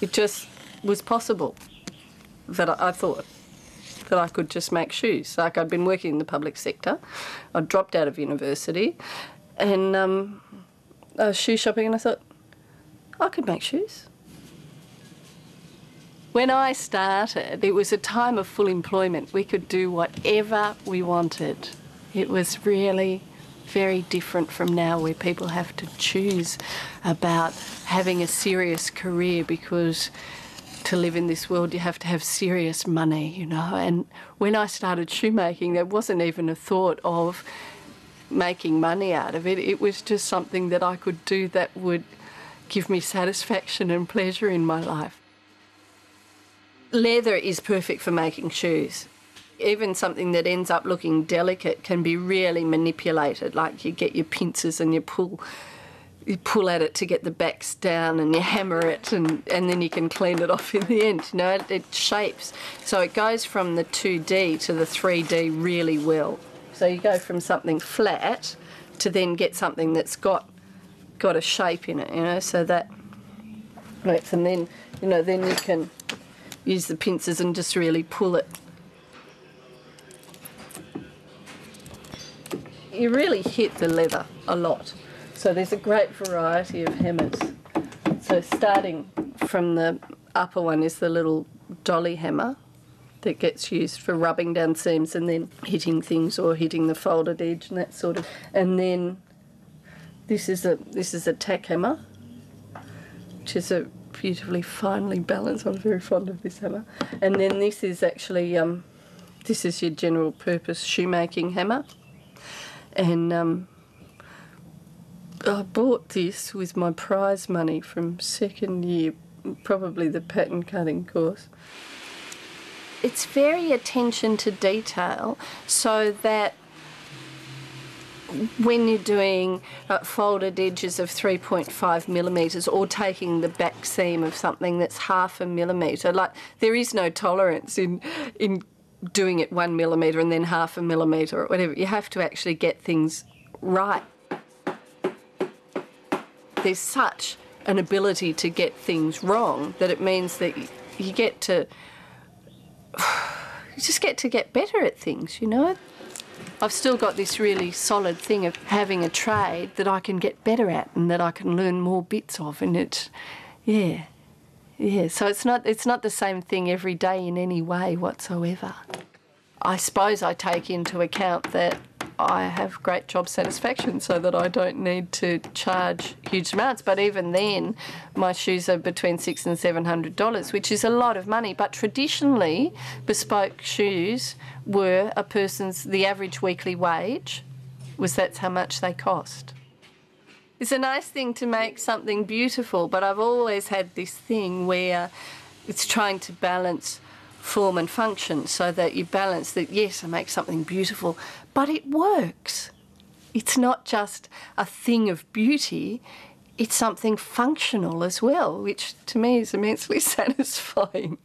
It just was possible that I thought that I could just make shoes. Like, I'd been working in the public sector, I'd dropped out of university, and I was shoe shopping and I thought, I could make shoes. When I started, it was a time of full employment. We could do whatever we wanted. It was really very different from now, where people have to choose about having a serious career, because to live in this world you have to have serious money, you know. And when I started shoemaking, there wasn't even a thought of making money out of it. It was just something that I could do that would give me satisfaction and pleasure in my life. Leather is perfect for making shoes. Even something that ends up looking delicate can be really manipulated. Like, you get your pincers and you pull at it to get the backs down, and you hammer it, and then you can clean it off in the end. You know, it shapes. So it goes from the 2D to the 3D really well. So you go from something flat to then get something that's got a shape in it, you know, so that works. And then, you know, then you can use the pincers and just really pull it. You really hit the leather a lot. So there's a great variety of hammers. So starting from the upper one is the little dolly hammer that gets used for rubbing down seams and then hitting things, or hitting the folded edge and that sort of. And then this is a tack hammer, which is a beautifully finely balanced. I'm very fond of this hammer. And then this is actually this is your general purpose shoemaking hammer. And I bought this with my prize money from second year, probably the pattern cutting course. It's very attention to detail, so that when you're doing folded edges of 3.5 millimetres, or taking the back seam of something that's 0.5 millimetre, like, there is no tolerance in doing it 1 millimetre and then 0.5 millimetre or whatever. You have to actually get things right. There's such an ability to get things wrong that it means that you get to, you just get to get better at things, you know. I've still got this really solid thing of having a trade that I can get better at and that I can learn more bits of, and it's, yeah. So it's not the same thing every day in any way whatsoever. I suppose I take into account that I have great job satisfaction, so that I don't need to charge huge amounts. But even then, my shoes are between $600 and $700, which is a lot of money. But traditionally, bespoke shoes were the average weekly wage that's how much they cost. It's a nice thing to make something beautiful, but I've always had this thing where it's trying to balance form and function, so that you balance that, yes, I make something beautiful, but it works. It's not just a thing of beauty, it's something functional as well, which to me is immensely satisfying.